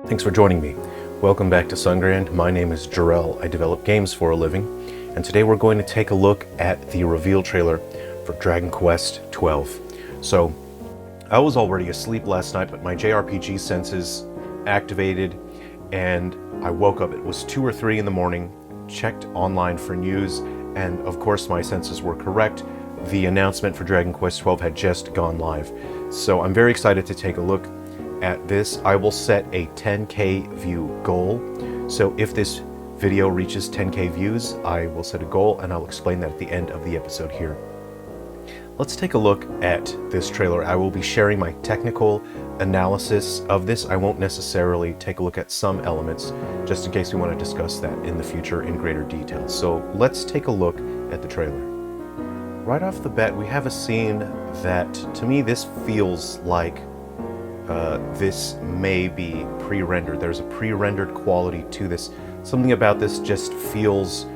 Thanks for joining me. Welcome back to Sungrand. My name is Jerrel. I develop games for a living, and today we're going to take a look at the reveal trailer for Dragon Quest XII. So, I was already asleep last night, but my JRPG senses activated, and I woke up. It was 2 or 3 in the morning, checked online for news, and of course my senses were correct. The announcement for Dragon Quest XII had just gone live. So I'm very excited to take a look at this. I will set a 10k view goal. So if this video reaches 10k views, I will set a goal, and I'll explain that at the end of the episode here. Let's take a look at this trailer. I will be sharing my technical analysis of this. I won't necessarily take a look at some elements, just in case we want to discuss that in the future in greater detail. So let's take a look at the trailer. Right off the bat, we have a scene that, to me, this feels like this may be pre-rendered. There's a pre-rendered quality to this. Something about this just feels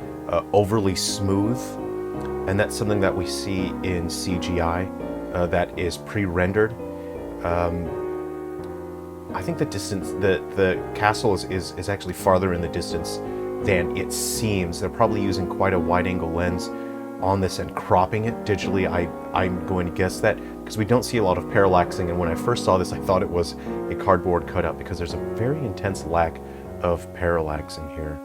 overly smooth, and that's something that we see in CGI that is pre-rendered. I think the distance, the castle is actually farther in the distance than it seems. They're probably using quite a wide-angle lens on this and cropping it digitally. I'm going to guess that, because we don't see a lot of parallaxing, and when I first saw this I thought it was a cardboard cutout because there's a very intense lack of parallaxing here.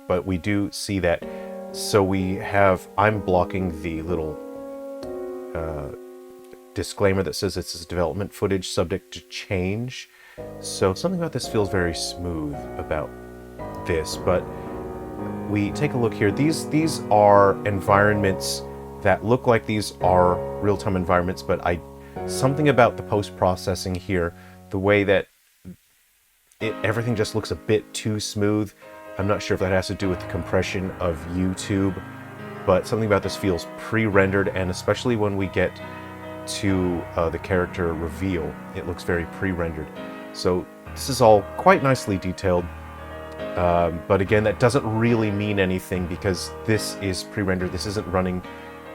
But we do see that. So I'm blocking the little disclaimer that says this is development footage subject to change. So something about this feels very smooth about this, but we take a look here. These are environments that look like these are real-time environments, but something about the post-processing here, the way that everything just looks a bit too smooth. I'm not sure if that has to do with the compression of YouTube, but something about this feels pre-rendered, and especially when we get to the character reveal, it looks very pre-rendered. So this is all quite nicely detailed. But again, that doesn't really mean anything because this is pre-rendered. This isn't running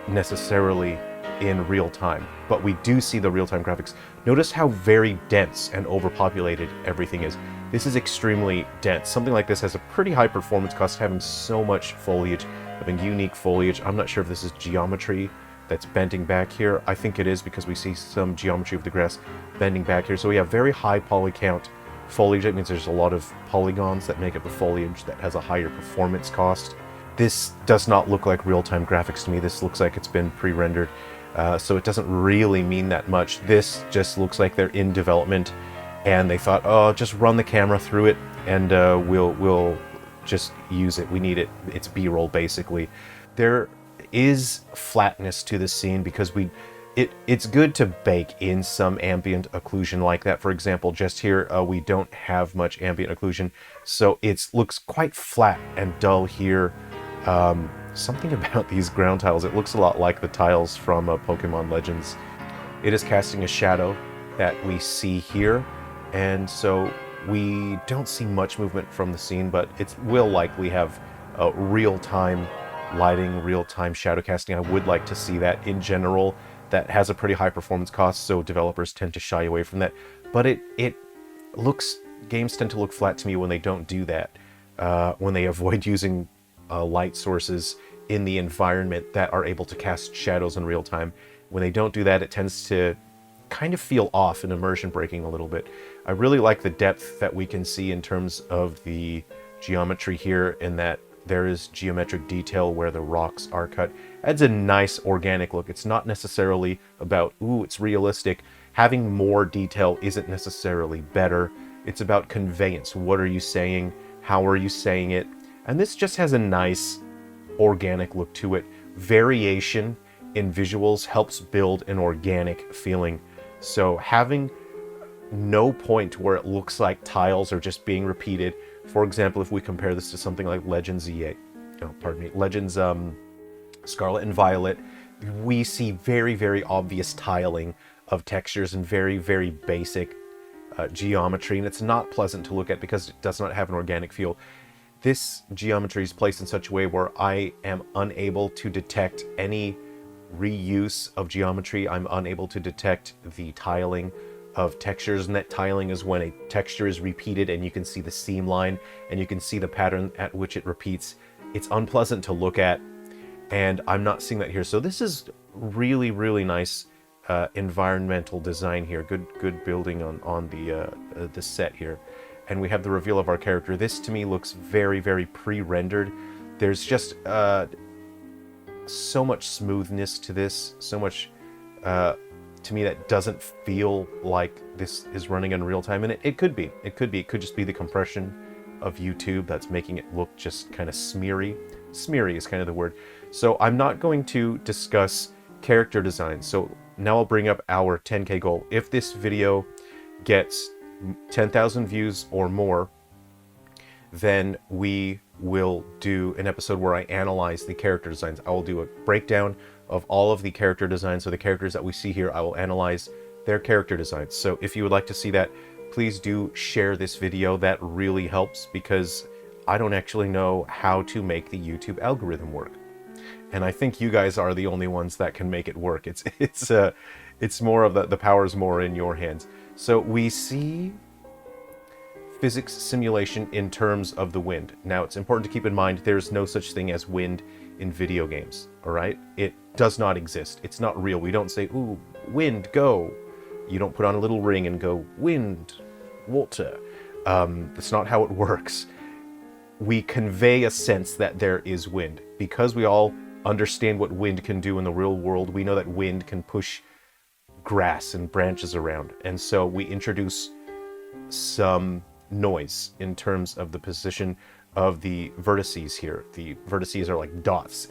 necessarily in real time, but we do see the real-time graphics. Notice how very dense and overpopulated everything is. This is extremely dense. Something like this has a pretty high performance cost, having so much foliage, having unique foliage. I'm not sure if this is geometry that's bending back here. I think it is, because we see some geometry of the grass bending back here. So we have very high poly count foliage. That means there's a lot of polygons that make up the foliage that has a higher performance cost. This does not look like real-time graphics to me. This looks like it's been pre-rendered, so it doesn't really mean that much. This just looks like they're in development and they thought, oh, just run the camera through it and we'll just use it. We need it. It's B-roll basically. There is flatness to this scene because it's good to bake in some ambient occlusion like that. For example, just here, we don't have much ambient occlusion, so it looks quite flat and dull here. Something about these ground tiles, it looks a lot like the tiles from Pokemon Legends. It is casting a shadow that we see here, and so we don't see much movement from the scene, but it will likely have real-time lighting, real-time shadow casting. I would like to see that in general. That has a pretty high performance cost, so developers tend to shy away from that. But games tend to look flat to me when they don't do that, when they avoid using light sources in the environment that are able to cast shadows in real time. When they don't do that, it tends to kind of feel off and immersion breaking a little bit. I really like the depth that we can see in terms of the geometry here, in that there is geometric detail where the rocks are cut. Adds a nice organic look. It's not necessarily about, ooh, it's realistic. Having more detail isn't necessarily better. It's about conveyance. What are you saying? How are you saying it? And this just has a nice organic look to it. Variation in visuals helps build an organic feeling. So having no point where it looks like tiles are just being repeated. For example, if we compare this to something like Legends Scarlet and Violet, we see very, very obvious tiling of textures and very, very basic geometry, and it's not pleasant to look at because it does not have an organic feel. This geometry is placed in such a way where I am unable to detect any reuse of geometry. I'm unable to detect the tiling of textures. Net tiling is when a texture is repeated and you can see the seam line and you can see the pattern at which it repeats. It's unpleasant to look at, and I'm not seeing that here. So this is really, really nice environmental design here. Good building on the set here. And we have the reveal of our character. This to me looks very, very pre-rendered. There's just so much smoothness to this, so much to me that doesn't feel like this is running in real time. And it could be. It could just be the compression of YouTube that's making it look just kind of smeary. Smeary is kind of the word. So I'm not going to discuss character design. So now I'll bring up our 10K goal. If this video gets 10,000 views or more, then we will do an episode where I analyze the character designs. I will do a breakdown of all of the character designs. So the characters that we see here, I will analyze their character designs. So if you would like to see that, please do share this video. That really helps, because I don't actually know how to make the YouTube algorithm work. And I think you guys are the only ones that can make it work. It's more of the power's more in your hands. So we see physics simulation in terms of the wind. Now, it's important to keep in mind there's no such thing as wind in video games, all right? It does not exist. It's not real. We don't say, ooh, wind, go. You don't put on a little ring and go, wind, water. That's not how it works. We convey a sense that there is wind. Because we all understand what wind can do in the real world, we know that wind can push grass and branches around. And so we introduce some noise in terms of the position of the vertices here. The vertices are like dots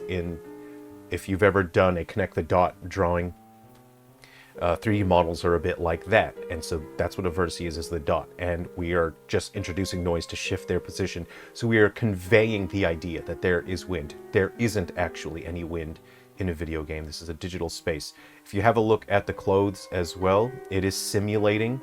if you've ever done a connect the dot drawing, 3D models are a bit like that. And so that's what a vertex is the dot. And we are just introducing noise to shift their position. So we are conveying the idea that there is wind. There isn't actually any wind in a video game. This is a digital space. If you have a look at the clothes as well, it is simulating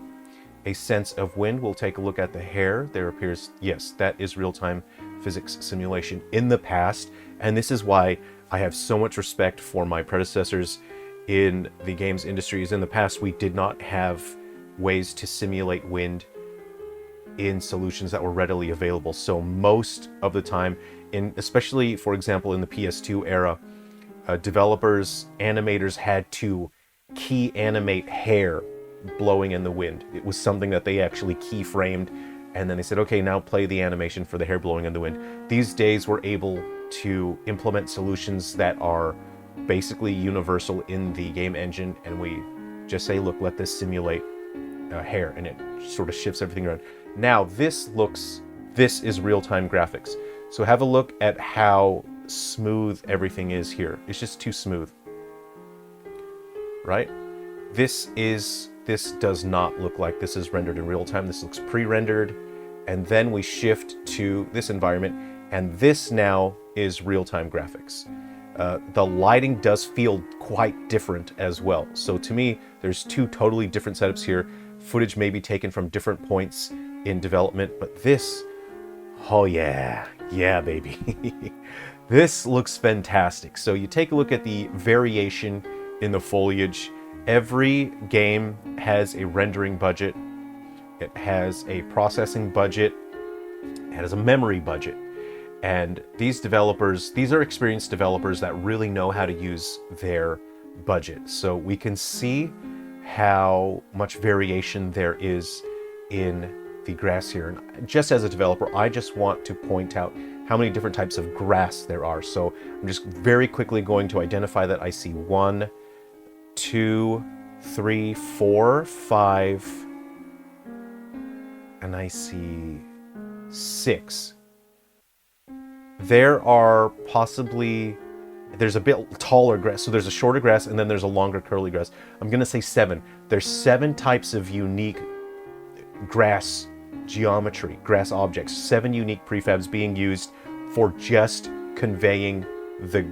a sense of wind. We'll take a look at the hair. There appears, yes, that is real-time physics simulation in the past. And this is why I have so much respect for my predecessors in the games industries. In the past, we did not have ways to simulate wind in solutions that were readily available. So most of the time, especially, for example, in the PS2 era, developers, animators had to key animate hair blowing in the wind. It was something that they actually keyframed, and then they said, okay, now play the animation for the hair blowing in the wind. These days we're able to implement solutions that are basically universal in the game engine, and we just say, look, let this simulate hair, and it sort of shifts everything around. Now this is real-time graphics. So have a look at how smooth everything is here. It's just too smooth, right? This does not look like this is rendered in real time. This looks pre-rendered, and then we shift to this environment, and this now is real-time graphics. The lighting does feel quite different as well. So to me, there's two totally different setups here. Footage may be taken from different points in development, but this, oh yeah, baby. This looks fantastic. So you take a look at the variation in the foliage. Every game has a rendering budget, it has a processing budget, it has a memory budget. And these are experienced developers that really know how to use their budget. So we can see how much variation there is in the grass here. And just as a developer, I just want to point out how many different types of grass there are. So I'm just very quickly going to identify that. I see 1, 2, 3, 4, 5, and I see 6. There's a bit taller grass, so there's a shorter grass and then there's a longer curly grass. I'm gonna say 7. There's 7 types of unique grass geometry, grass objects, 7 unique prefabs being used for just conveying the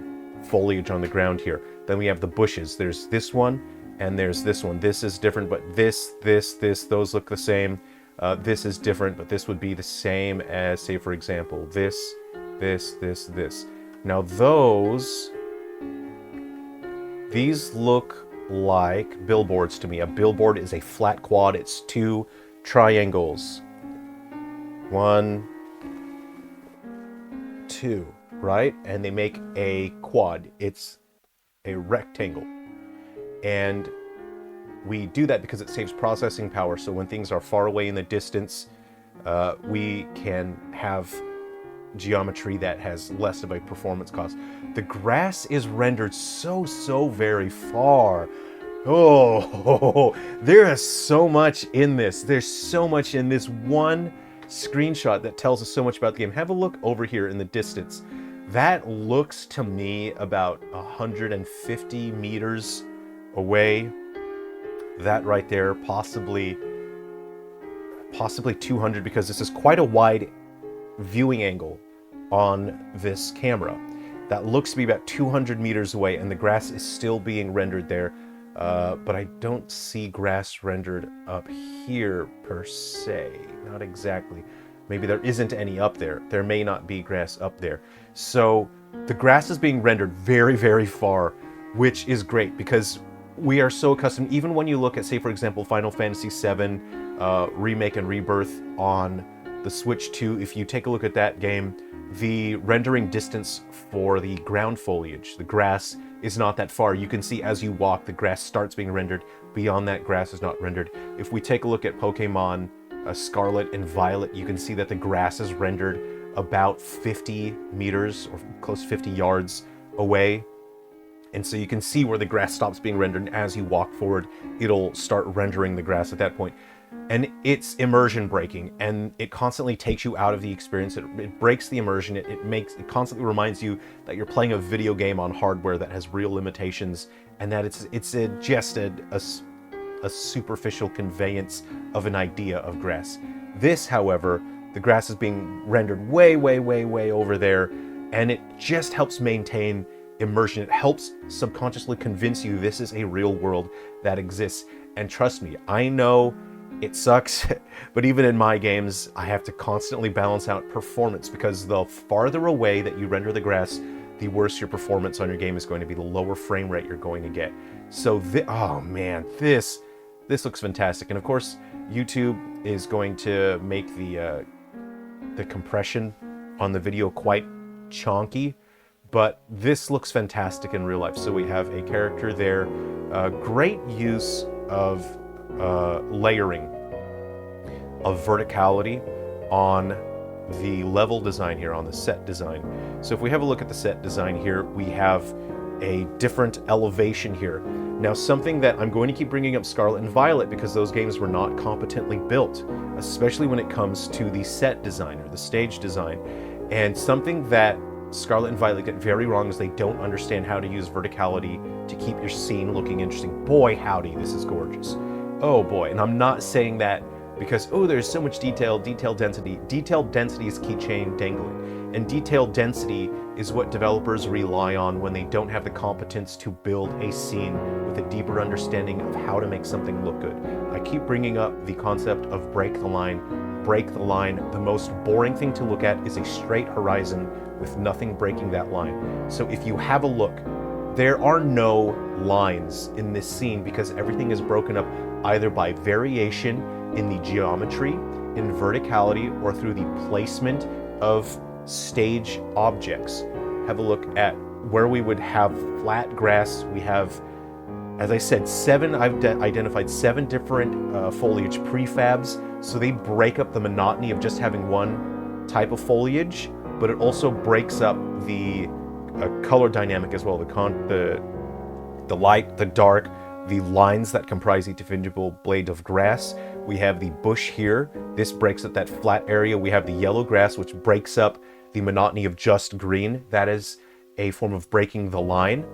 foliage on the ground here. Then we have the bushes. There's this one and there's this one. This is different, but this, those look the same. This is different, but this would be the same as, say, for example, this. Now these look like billboards to me. A billboard is a flat quad. It's two triangles. 1, 2, right? And they make a quad. It's a rectangle. And we do that because it saves processing power. So when things are far away in the distance, we can have geometry that has less of a performance cost. The grass is rendered so very far. Oh, there is so much in this. There's so much in this one screenshot that tells us so much about the game. Have a look over here in the distance. That looks to me about 150 meters away. That right there, possibly 200, because this is quite a wide viewing angle on this camera. That looks to be about 200 meters away, and the grass is still being rendered there. But I don't see grass rendered up here per se. Not exactly. Maybe there isn't any up there. There may not be grass up there. So the grass is being rendered very far, which is great because we are so accustomed, even when you look at, say, for example, Final Fantasy VII Remake and Rebirth on the Switch 2, if you take a look at that game, the rendering distance for the ground foliage, the grass, is not that far. You can see as you walk, the grass starts being rendered. Beyond that, grass is not rendered. If we take a look at Pokemon Scarlet and Violet, you can see that the grass is rendered about 50 meters or close to 50 yards away. And so you can see where the grass stops being rendered, and as you walk forward, it'll start rendering the grass at that point. And it's immersion breaking, and it constantly takes you out of the experience. It breaks the immersion. It constantly reminds you that you're playing a video game on hardware that has real limitations, and that it's just a superficial conveyance of an idea of grass. This, however, the grass is being rendered way over there, and it just helps maintain immersion. It helps subconsciously convince you this is a real world that exists. And trust me, I know it sucks, but even in my games, I have to constantly balance out performance, because the farther away that you render the grass, the worse your performance on your game is going to be, the lower frame rate you're going to get. So, oh man, this looks fantastic. And of course, YouTube is going to make the compression on the video quite chonky, but this looks fantastic in real life. So we have a character there, great use of layering of verticality on the level design here, on the set design. So if we have a look at the set design here, we have a different elevation here. Now, something that I'm going to keep bringing up Scarlet and Violet, because those games were not competently built, especially when it comes to the set design or the stage design. And something that Scarlet and Violet get very wrong is they don't understand how to use verticality to keep your scene looking interesting. Boy, howdy, this is gorgeous. Oh boy, and I'm not saying that because, oh, there's so much detail density. Detailed density is keychain dangling. And detailed density is what developers rely on when they don't have the competence to build a scene with a deeper understanding of how to make something look good. I keep bringing up the concept of break the line. Break the line. The most boring thing to look at is a straight horizon with nothing breaking that line. So if you have a look, there are no lines in this scene because everything is broken up either by variation in the geometry, in verticality, or through the placement of stage objects. Have a look at where we would have flat grass. We have, as I said, I've identified 7 different foliage prefabs, so they break up the monotony of just having one type of foliage, but it also breaks up the color dynamic as well, the light, the dark, the lines that comprise each individual blade of grass. We have the bush here. This breaks up that flat area. We have the yellow grass, which breaks up the monotony of just green. That is a form of breaking the line.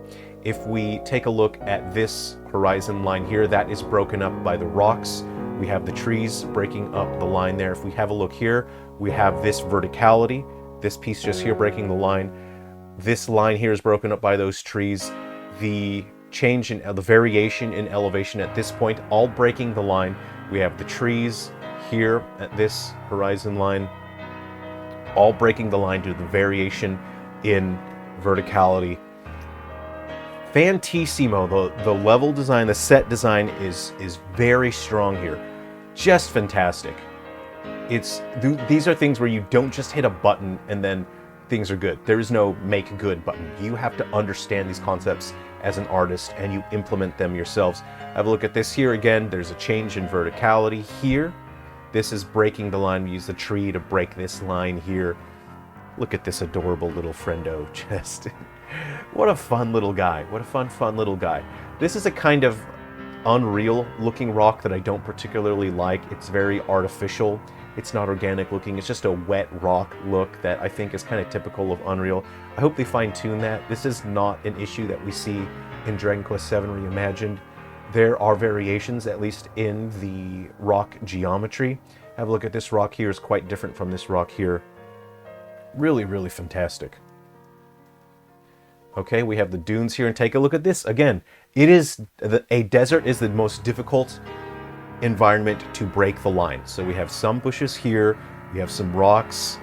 If we take a look at this horizon line here, that is broken up by the rocks. We have the trees breaking up the line there. If we have a look here, we have this verticality, this piece just here breaking the line. This line here is broken up by those trees. The change in the variation in elevation at this point, all breaking the line. We have the trees here at this horizon line, all breaking the line due to the variation in verticality. Fantissimo. The level design, the set design is very strong here. Just fantastic. These are things where you don't just hit a button and then things are good. There is no make good button. You have to understand these concepts as an artist and you implement them yourselves. Have a look at this here again. There's a change in verticality here. This is breaking the line. We use the tree to break this line here. Look at this adorable little friendo. Just what a fun little guy. What a fun little guy. This is a kind of unreal looking rock that I don't particularly like. It's very artificial. It's not organic looking. It's just a wet rock look that I think is kind of typical of Unreal. I hope they fine-tune that. This is not an issue that we see in Dragon Quest VII Reimagined. There are variations, at least in the rock geometry. Have a look at this rock here. Is quite different from this rock here. Really, really fantastic. Okay, we have the dunes here, and take a look at this. Again, a desert is the most difficult environment to break the line. So we have some bushes here, we have some rocks,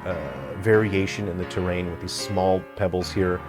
variation in the terrain with these small pebbles here.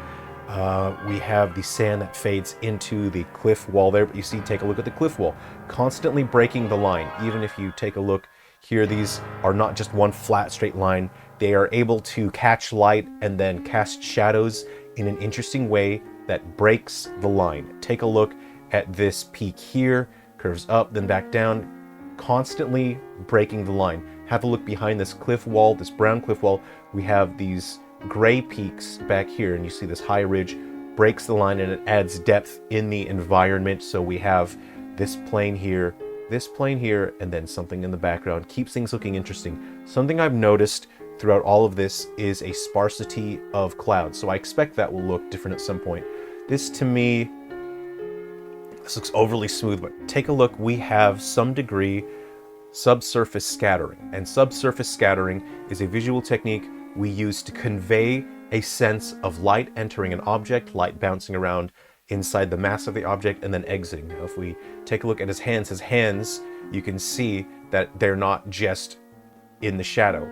We have the sand that fades into the cliff wall there, but you see, take a look at the cliff wall. Constantly breaking the line. Even if you take a look here, these are not just one flat straight line. They are able to catch light and then cast shadows in an interesting way that breaks the line. Take a look at this peak here, curves up, then back down, constantly breaking the line. Have a look behind this cliff wall, this brown cliff wall. We have these gray peaks back here, and you see this high ridge breaks the line and it adds depth in the environment. So we have this plane here, and then something in the background. Keeps things looking interesting. Something I've noticed throughout all of this is a sparsity of clouds. So I expect that will look different at some point. This, to me, this looks overly smooth, but take a look. We have some degree subsurface scattering. And subsurface scattering is a visual technique we use to convey a sense of light entering an object, light bouncing around inside the mass of the object, and then exiting. Now, if we take a look at his hands, you can see that they're not just in the shadow.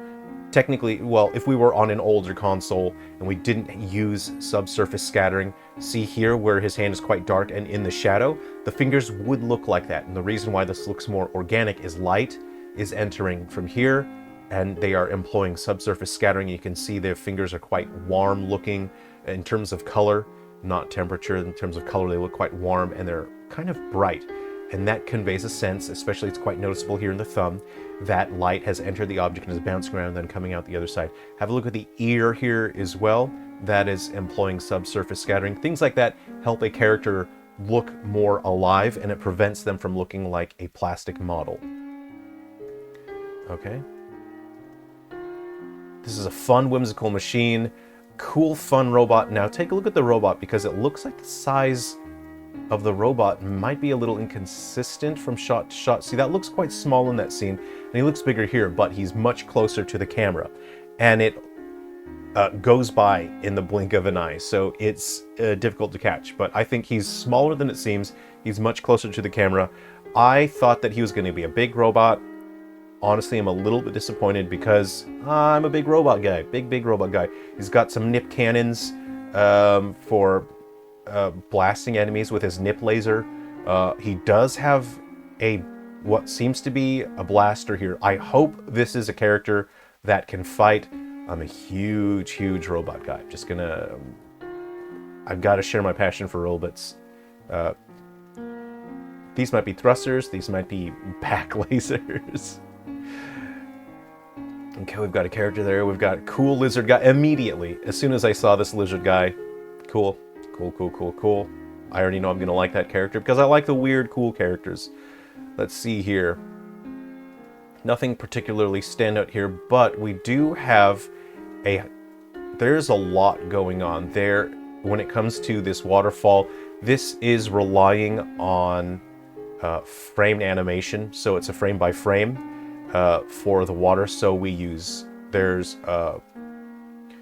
Technically, well, if we were on an older console and we didn't use subsurface scattering, see here where his hand is quite dark and in the shadow, the fingers would look like that. And the reason why this looks more organic is light is entering from here, and they are employing subsurface scattering. You can see their fingers are quite warm looking in terms of color, not temperature. In terms of color, they look quite warm and they're kind of bright. And that conveys a sense, especially it's quite noticeable here in the thumb, that light has entered the object and is bouncing around and then coming out the other side. Have a look at the ear here as well. That is employing subsurface scattering. Things like that help a character look more alive, and it prevents them from looking like a plastic model. Okay. This is a fun, whimsical machine. Cool, fun robot. Now take a look at the robot, because it looks like the size of the robot might be a little inconsistent from shot to shot. See, that looks quite small in that scene, and he looks bigger here, but he's much closer to the camera. And it goes by in the blink of an eye, so it's difficult to catch. But I think he's smaller than it seems. He's much closer to the camera. I thought that he was going to be a big robot. Honestly, I'm a little bit disappointed because I'm a big robot guy. Big robot guy. He's got some nip cannons for blasting enemies with his nip laser. He does have what seems to be a blaster here. I hope this is a character that can fight. I'm a huge robot guy. I've got to share my passion for robots. These might be thrusters. These might be back lasers. Okay, we've got a character there. We've got a cool lizard guy. Immediately, as soon as I saw this lizard guy, cool. I already know I'm going to like that character because I like the weird, cool characters. Let's see here. Nothing particularly standout here, but we do have there's a lot going on there when it comes to this waterfall. This is relying on framed animation, so it's a frame by frame for the water. So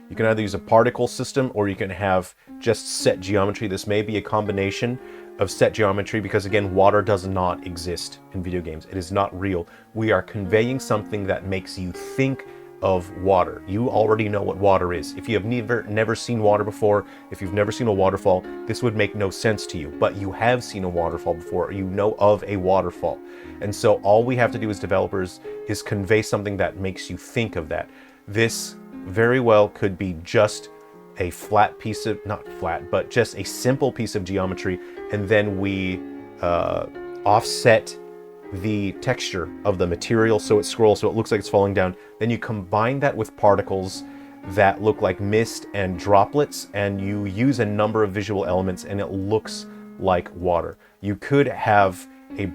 you can either use a particle system or you can have just set geometry. This may be a combination of set geometry because, again, water does not exist in video games. It is not real. We are conveying something that makes you think of water. You already know what water is. If you have never seen water before, if you've never seen a waterfall, this would make no sense to you. But you have seen a waterfall before, or you know of a waterfall. And so all we have to do as developers is convey something that makes you think of that. This very well could be just a flat piece of, not flat, but just a simple piece of geometry, and then we offset the texture of the material so it scrolls, so it looks like it's falling down. Then you combine that with particles that look like mist and droplets, and you use a number of visual elements, and it looks like water. You could have a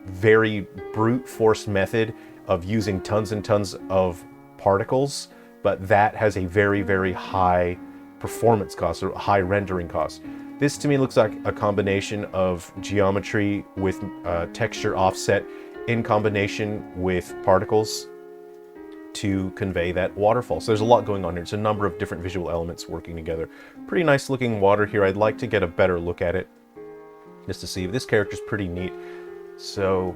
very brute force method of using tons and tons of particles, but that has a very, very high performance cost or high rendering cost. This to me looks like a combination of geometry with texture offset in combination with particles to convey that waterfall. So there's a lot going on here. It's a number of different visual elements working together. Pretty nice looking water here. I'd like to get a better look at it just to see. This character's pretty neat. So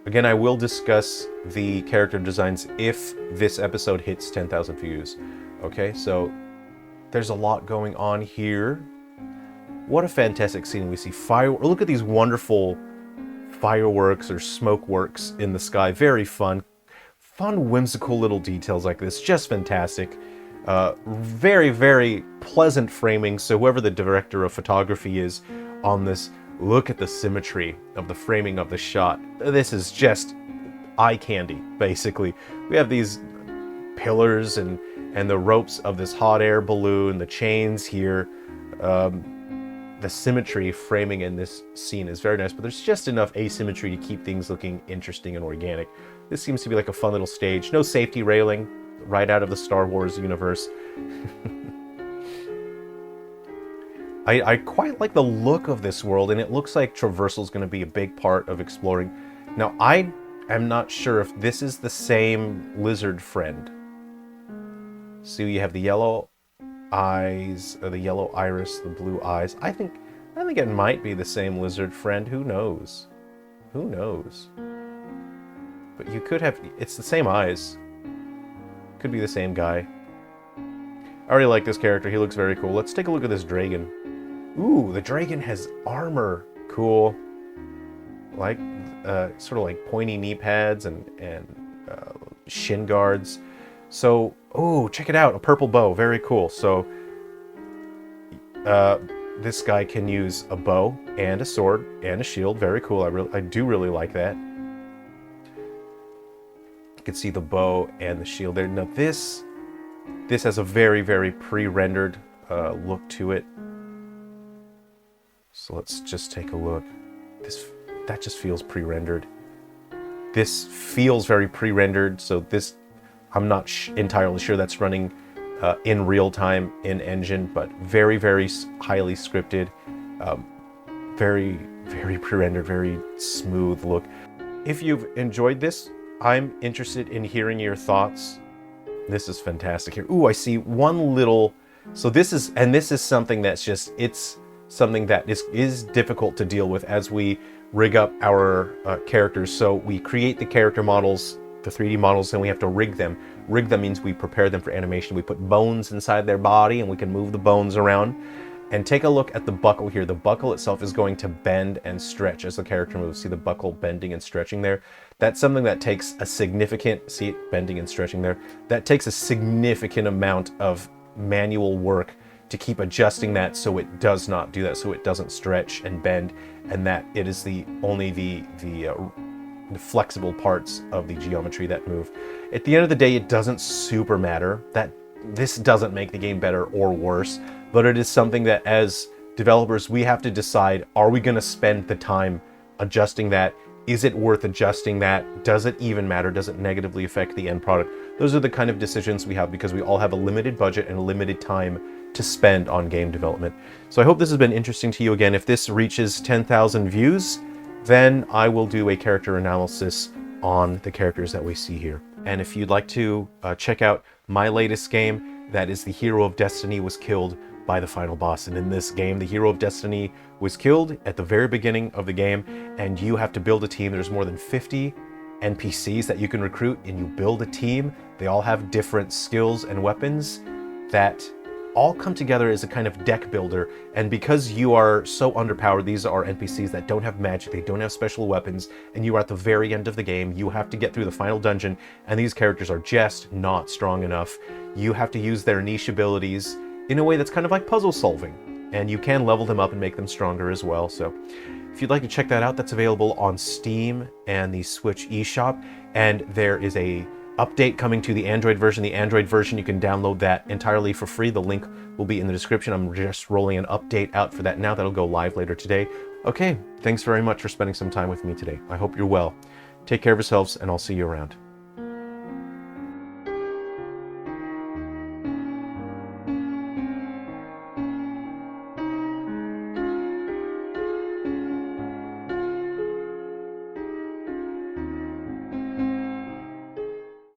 again, I will discuss the character designs if this episode hits 10,000 views. Okay, so there's a lot going on here. What a fantastic scene. We see fire. Look at these wonderful fireworks or smoke works in the sky. Very fun. Fun, whimsical little details like this. Just fantastic. Very, very pleasant framing. So whoever the director of photography is on this, look at the symmetry of the framing of the shot. This is just eye candy, basically. We have these pillars and the ropes of this hot air balloon, the chains here. The symmetry framing in this scene is very nice, but there's just enough asymmetry to keep things looking interesting and organic. This seems to be like a fun little stage. No safety railing, right out of the Star Wars universe. I quite like the look of this world, and it looks like traversal is going to be a big part of exploring. Now, I am not sure if this is the same lizard friend. So you have the yellow eyes, the yellow iris, the blue eyes. I think it might be the same lizard friend. Who knows? Who knows? But you could have, it's the same eyes. Could be the same guy. I already like this character. He looks very cool. Let's take a look at this dragon. Ooh, the dragon has armor. Cool. Like, sort of like pointy knee pads and shin guards. So, oh, check it out, a purple bow, very cool. So, this guy can use a bow and a sword and a shield, very cool. I do really like that. You can see the bow and the shield there. Now this has a very, very pre-rendered look to it. So let's just take a look. That just feels pre-rendered. This feels very pre-rendered, so this, I'm not entirely sure that's running in real time in engine, but very, very highly scripted, very, very pre-rendered, very smooth look. If you've enjoyed this, I'm interested in hearing your thoughts. This is fantastic here. Ooh, I see one little, so this is something that's just, it's something that is difficult to deal with as we rig up our characters. So we create the character models, the 3D models, and we have to rig them. Rig them means we prepare them for animation. We put bones inside their body and we can move the bones around. And take a look at the buckle here. The buckle itself is going to bend and stretch as the character moves. See the buckle bending and stretching there? That's something that takes a significant, see it bending and stretching there? That takes a significant amount of manual work to keep adjusting that so it does not do that, so it doesn't stretch and bend, and that it is only the flexible parts of the geometry that move. At the end of the day, it doesn't super matter. That this doesn't make the game better or worse, but it is something that as developers we have to decide, are we going to spend the time adjusting that? Is it worth adjusting that? Does it even matter? Does it negatively affect the end product? Those are the kind of decisions we have because we all have a limited budget and a limited time to spend on game development. So I hope this has been interesting to you. Again, if this reaches 10,000 views, then I will do a character analysis on the characters that we see here. And if you'd like to check out my latest game, that is the Hero of Destiny was killed by the final boss. And in this game, the Hero of Destiny was killed at the very beginning of the game, and you have to build a team. There's more than 50 NPCs that you can recruit, and you build a team. They all have different skills and weapons that all come together as a kind of deck builder. And because you are so underpowered, these are NPCs that don't have magic, they don't have special weapons, and you are at the very end of the game. You have to get through the final dungeon, and these characters are just not strong enough. You have to use their niche abilities in a way that's kind of like puzzle solving, and you can level them up and make them stronger as well. So if you'd like to check that out, that's available on Steam and the Switch eShop, and there is a update coming to the Android version. The Android version, you can download that entirely for free. The link will be in the description. I'm just rolling an update out for that now. That'll go live later today. Okay, thanks very much for spending some time with me today. I hope you're well. Take care of yourselves, and I'll see you around.